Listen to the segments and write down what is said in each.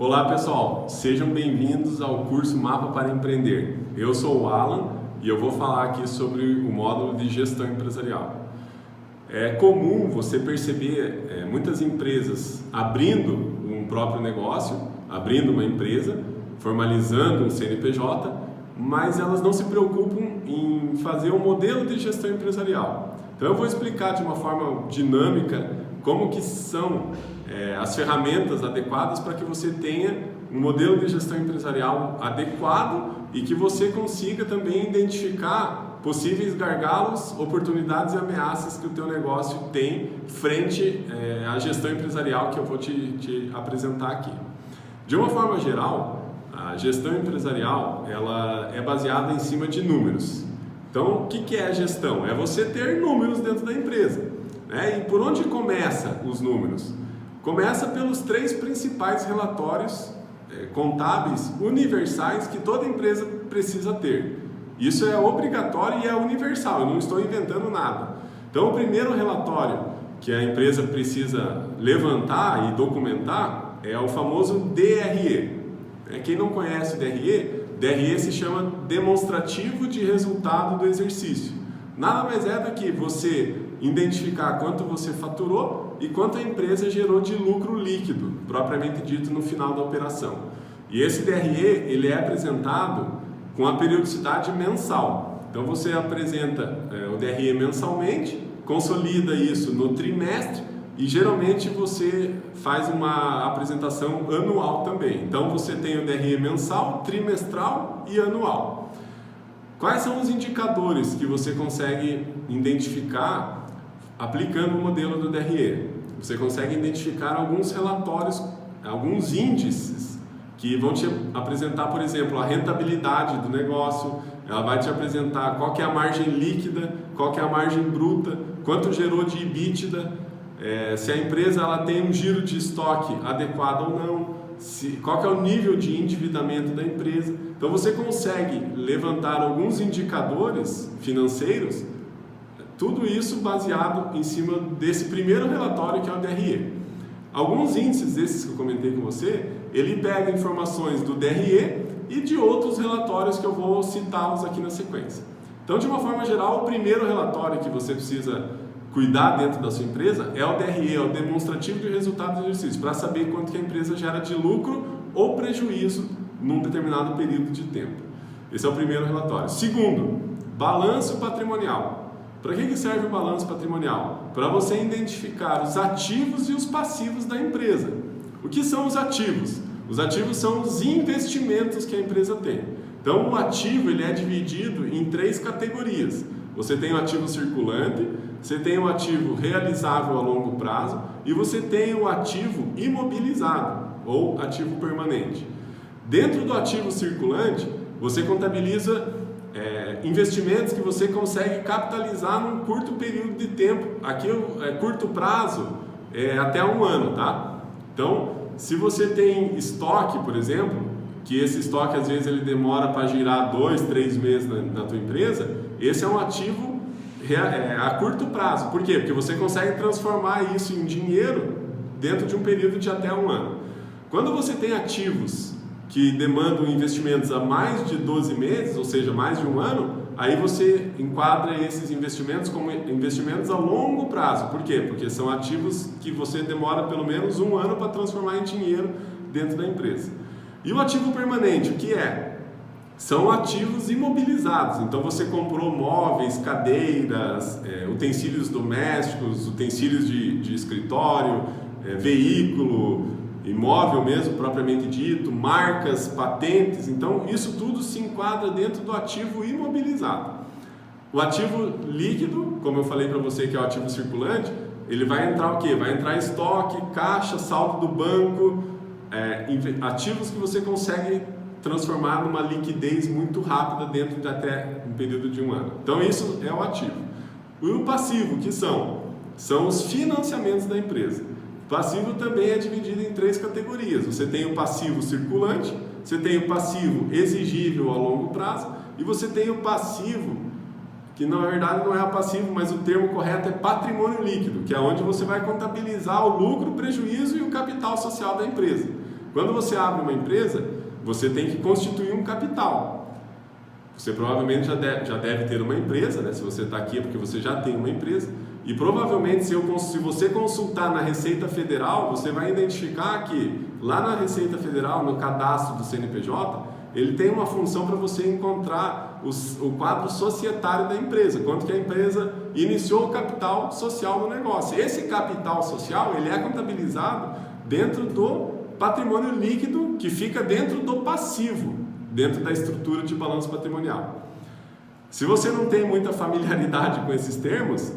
Olá pessoal, sejam bem-vindos ao curso Mapa para Empreender. Eu sou o Alan e eu vou falar aqui sobre o módulo de gestão empresarial. É comum você perceber muitas empresas abrindo um próprio negócio, abrindo uma empresa, formalizando um CNPJ, mas elas não se preocupam em fazer um modelo de gestão empresarial. Então eu vou explicar de uma forma dinâmica como que são as ferramentas adequadas para que você tenha um modelo de gestão empresarial adequado e que você consiga também identificar possíveis gargalos, oportunidades e ameaças que o teu negócio tem frente à gestão empresarial que eu vou te apresentar aqui. De uma forma geral, a gestão empresarial ela é baseada em cima de números. Então, o que é a gestão? É você ter números dentro da empresa. E por onde começa os números? Começa pelos 3 principais relatórios contábeis universais que toda empresa precisa ter. Isso é obrigatório e é universal, eu não estou inventando nada. Então, o primeiro relatório que a empresa precisa levantar e documentar é o famoso DRE. Quem não conhece o DRE se chama Demonstrativo de Resultado do Exercício. Nada mais é do que você identificar quanto você faturou e quanto a empresa gerou de lucro líquido, propriamente dito, no final da operação. E esse DRE ele é apresentado com a periodicidade mensal. Então você apresenta o DRE mensalmente, consolida isso no trimestre e geralmente você faz uma apresentação anual também. Então você tem o DRE mensal, trimestral e anual. Quais são os indicadores que você consegue identificar aplicando o modelo do DRE? Você consegue identificar alguns relatórios, alguns índices que vão te apresentar, por exemplo, a rentabilidade do negócio, ela vai te apresentar qual que é a margem líquida, qual que é a margem bruta, quanto gerou de EBITDA, se a empresa ela tem um giro de estoque adequado ou não, qual que é o nível de endividamento da empresa. Então você consegue levantar alguns indicadores financeiros, tudo isso baseado em cima desse primeiro relatório que é o DRE. Alguns índices desses que eu comentei com você, ele pega informações do DRE e de outros relatórios que eu vou citá-los aqui na sequência. Então, de uma forma geral, o primeiro relatório que você precisa cuidar dentro da sua empresa é o DRE, é o Demonstrativo de Resultado do Exercício, para saber quanto que a empresa gera de lucro ou prejuízo num determinado período de tempo. Esse é o primeiro relatório. Segundo, balanço patrimonial. Para que serve o balanço patrimonial? Para você identificar os ativos e os passivos da empresa. O que são os ativos? Os ativos são os investimentos que a empresa tem. Então, o ativo ele é dividido em 3 categorias. Você tem o ativo circulante, você tem o ativo realizável a longo prazo e você tem o ativo imobilizado ou ativo permanente. Dentro do ativo circulante, você contabiliza investimentos que você consegue capitalizar num curto período de tempo. Aqui curto prazo até 1 ano, tá? Então, se você tem estoque, por exemplo, que esse estoque às vezes ele demora para girar 2, 3 meses na tua empresa, esse é um ativo a curto prazo. Por quê? Porque você consegue transformar isso em dinheiro dentro de um período de até 1 ano. Quando você tem ativos que demandam investimentos a mais de 12 meses, ou seja, mais de 1 ano, aí você enquadra esses investimentos como investimentos a longo prazo. Por quê? Porque são ativos que você demora pelo menos 1 ano para transformar em dinheiro dentro da empresa. E o ativo permanente, o que é? São ativos imobilizados. Então você comprou móveis, cadeiras, utensílios domésticos, utensílios de escritório, veículo, imóvel mesmo, propriamente dito, marcas, patentes. Então, isso tudo se enquadra dentro do ativo imobilizado. O ativo líquido, como eu falei para você que é o ativo circulante, ele vai entrar o quê? Vai entrar estoque, caixa, saldo do banco, ativos que você consegue transformar numa liquidez muito rápida dentro de até um período de 1 ano. Então, isso é o ativo. E o passivo, que são os financiamentos da empresa. O passivo também é dividido em 3 categorias. Você tem o passivo circulante, você tem o passivo exigível a longo prazo e você tem o passivo, que na verdade não é o passivo, mas o termo correto é patrimônio líquido, que é onde você vai contabilizar o lucro, o prejuízo e o capital social da empresa. Quando você abre uma empresa, você tem que constituir um capital. Você provavelmente já deve ter uma empresa, né? Se você está aqui é porque você já tem uma empresa. E provavelmente, se você consultar na Receita Federal, você vai identificar que lá na Receita Federal, no cadastro do CNPJ, ele tem uma função para você encontrar o quadro societário da empresa, quanto que a empresa iniciou o capital social do negócio. Esse capital social, ele é contabilizado dentro do patrimônio líquido, que fica dentro do passivo, dentro da estrutura de balanço patrimonial. Se você não tem muita familiaridade com esses termos,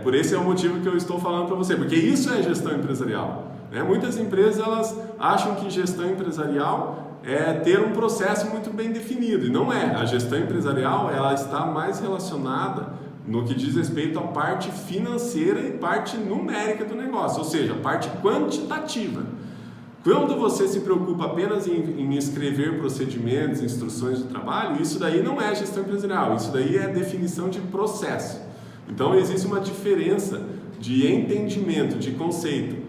por esse é o motivo que eu estou falando para você, porque isso é gestão empresarial. Muitas empresas elas acham que gestão empresarial é ter um processo muito bem definido, e não é. A gestão empresarial ela está mais relacionada no que diz respeito à parte financeira e parte numérica do negócio, ou seja, a parte quantitativa. Quando você se preocupa apenas em escrever procedimentos, instruções de trabalho, isso daí não é gestão empresarial, isso daí é definição de processo. Então existe uma diferença de entendimento, de conceito.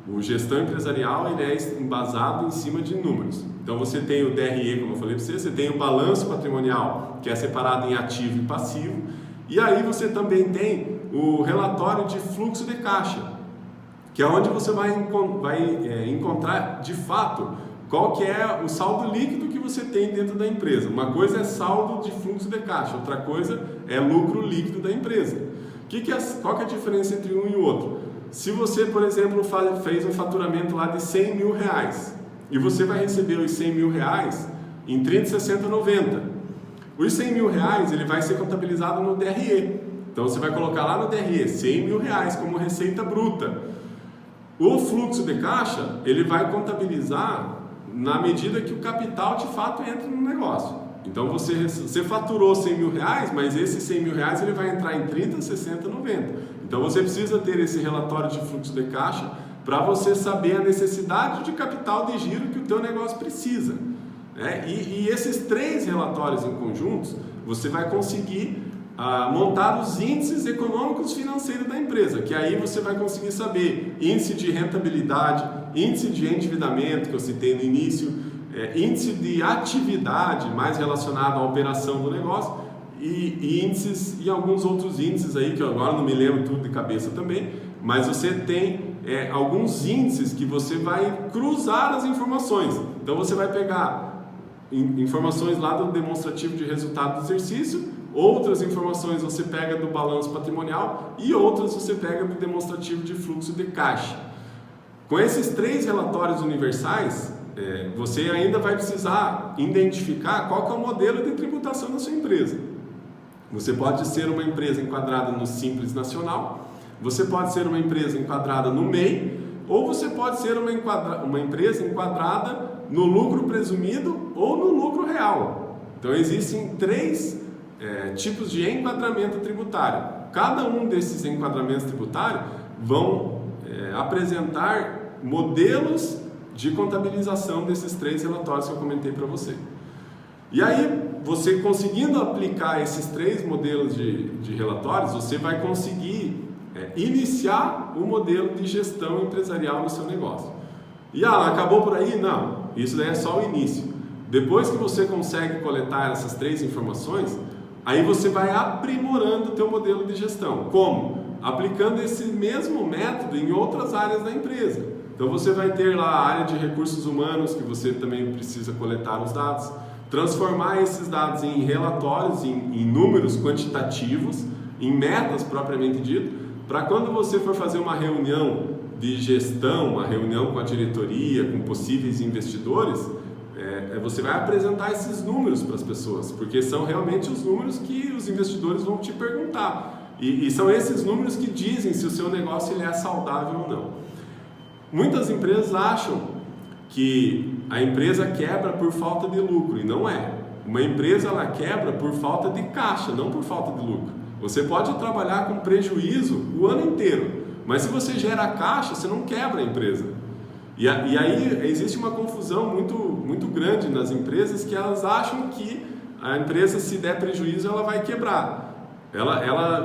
O gestão empresarial ele é embasado em cima de números. Então você tem o DRE, como eu falei para você tem o balanço patrimonial, que é separado em ativo e passivo, e aí você também tem o relatório de fluxo de caixa, que é onde você vai encontrar de fato qual que é o saldo líquido que você tem dentro da empresa. Uma coisa é saldo de fluxo de caixa, outra coisa é lucro líquido da empresa. Qual que é a diferença entre um e o outro? Se você, por exemplo, fez um faturamento lá de 100 mil reais e você vai receber os 100 mil reais em 30, 60, 90. Os 100 mil reais ele vai ser contabilizado no DRE. Então você vai colocar lá no DRE 100 mil reais como receita bruta. O fluxo de caixa ele vai contabilizar na medida que o capital de fato entra no negócio. Então você faturou 100 mil reais, mas esse 100 mil reais ele vai entrar em 30, 60, 90. Então você precisa ter esse relatório de fluxo de caixa para você saber a necessidade de capital de giro que o teu negócio precisa. E esses 3 relatórios em conjuntos, você vai conseguir montar os índices econômicos financeiros da empresa, que aí você vai conseguir saber índice de rentabilidade, índice de endividamento, que eu citei no início, índice de atividade mais relacionado à operação do negócio, e índices e alguns outros índices aí, que eu agora não me lembro tudo de cabeça também, mas você tem alguns índices que você vai cruzar as informações. Então você vai pegar informações lá do demonstrativo de resultado do exercício, outras informações você pega do balanço patrimonial e outras você pega do demonstrativo de fluxo de caixa. Com esses 3 relatórios universais, você ainda vai precisar identificar qual que é o modelo de tributação da sua empresa. Você pode ser uma empresa enquadrada no Simples Nacional, você pode ser uma empresa enquadrada no MEI, ou você pode ser uma empresa enquadrada no lucro presumido ou no lucro real. Então existem 3 tipos de enquadramento tributário. Cada um desses enquadramentos tributários vão apresentar modelos de contabilização desses 3 relatórios que eu comentei para você. E aí, você conseguindo aplicar esses 3 modelos de relatórios, você vai conseguir iniciar o modelo de gestão empresarial no seu negócio. E acabou por aí? Não, isso daí é só o início. Depois que você consegue coletar essas 3 informações, aí você vai aprimorando o teu modelo de gestão. Como? Aplicando esse mesmo método em outras áreas da empresa. Então você vai ter lá a área de recursos humanos, que você também precisa coletar os dados, transformar esses dados em relatórios, em números quantitativos, em metas propriamente dito, para quando você for fazer uma reunião de gestão, uma reunião com a diretoria, com possíveis investidores, você vai apresentar esses números para as pessoas, porque são realmente os números que os investidores vão te perguntar. E são esses números que dizem se o seu negócio ele é saudável ou não. Muitas empresas acham que a empresa quebra por falta de lucro, e não é. Uma empresa ela quebra por falta de caixa, não por falta de lucro. Você pode trabalhar com prejuízo o ano inteiro, mas se você gera caixa, você não quebra a empresa. E aí existe uma confusão muito grande nas empresas, que elas acham que a empresa, se der prejuízo, ela vai quebrar.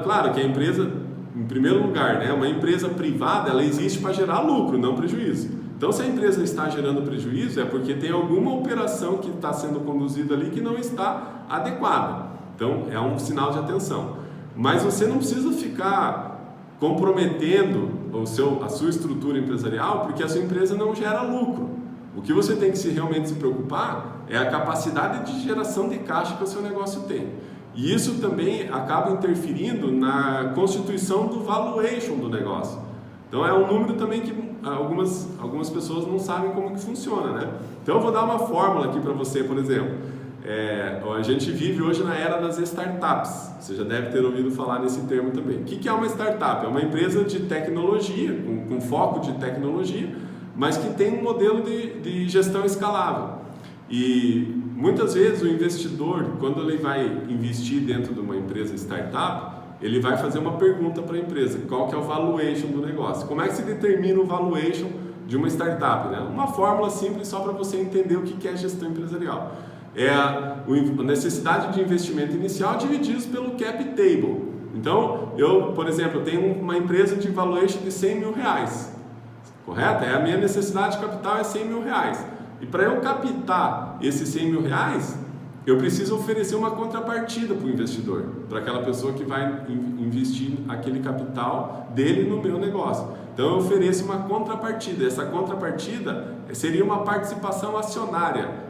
Claro que a empresa, em primeiro lugar, uma empresa privada, ela existe para gerar lucro, não prejuízo. Então, se a empresa está gerando prejuízo, é porque tem alguma operação que está sendo conduzida ali que não está adequada. Então, é um sinal de atenção. Mas você não precisa ficar comprometendo a sua estrutura empresarial porque a sua empresa não gera lucro. O que você tem que realmente se preocupar é a capacidade de geração de caixa que o seu negócio tem. E isso também acaba interferindo na constituição do valuation do negócio. Então é um número também que algumas pessoas não sabem como que funciona, né? Então eu vou dar uma fórmula aqui para você, por exemplo. A gente vive hoje na era das startups. Você já deve ter ouvido falar nesse termo também. O que é uma startup? É uma empresa de tecnologia, com foco de tecnologia, mas que tem um modelo de gestão escalável. E muitas vezes o investidor, quando ele vai investir dentro de uma empresa startup, ele vai fazer uma pergunta para a empresa: qual que é o valuation do negócio? Como é que se determina o valuation de uma startup, né? Uma fórmula simples só para você entender o que é gestão empresarial. É a necessidade de investimento inicial divididos pelo cap table. Então, por exemplo, tenho uma empresa de valuation de 100 mil reais, correto? A minha necessidade de capital é 100 mil reais. E para eu captar esses 100 mil reais, eu preciso oferecer uma contrapartida para o investidor, para aquela pessoa que vai investir aquele capital dele no meu negócio. Então eu ofereço uma contrapartida. Essa contrapartida seria uma participação acionária,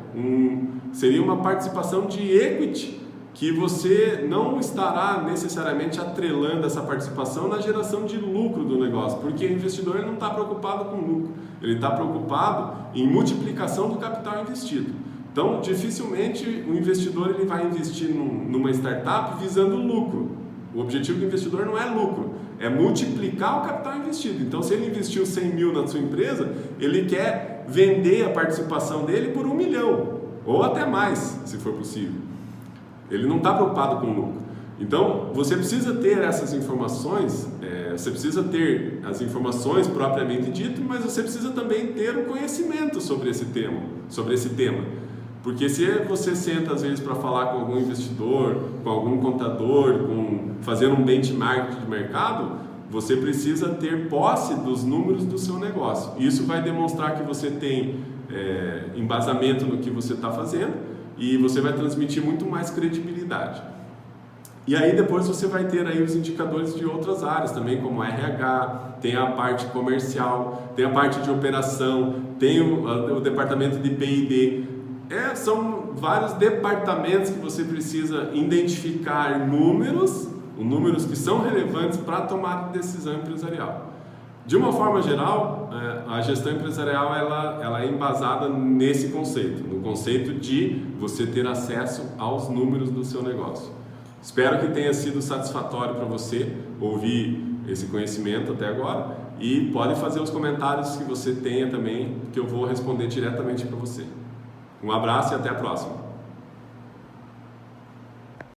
seria uma participação de equity, que você não estará necessariamente atrelando essa participação na geração de lucro do negócio, porque o investidor não está preocupado com lucro, ele está preocupado em multiplicação do capital investido. Então, dificilmente o investidor ele vai investir numa startup visando lucro. O objetivo do investidor não é lucro, é multiplicar o capital investido. Então, se ele investiu 100 mil na sua empresa, ele quer vender a participação dele por 1 milhão, ou até mais, se for possível. Ele não está preocupado com o lucro. Então, você precisa ter essas informações, você precisa ter as informações propriamente dito, mas você precisa também ter o conhecimento sobre esse tema. Porque se você senta às vezes para falar com algum investidor, com algum contador, fazer um benchmark de mercado, você precisa ter posse dos números do seu negócio. Isso vai demonstrar que você tem embasamento no que você está fazendo e você vai transmitir muito mais credibilidade. E aí depois você vai ter aí os indicadores de outras áreas também, como RH, tem a parte comercial, tem a parte de operação, tem o departamento de P&D. São vários departamentos que você precisa identificar números que são relevantes para tomar decisão empresarial. De uma forma geral, a gestão empresarial ela é embasada nesse conceito, no conceito de você ter acesso aos números do seu negócio. Espero que tenha sido satisfatório para você ouvir esse conhecimento até agora e pode fazer os comentários que você tenha também, que eu vou responder diretamente para você. Um abraço e até a próxima!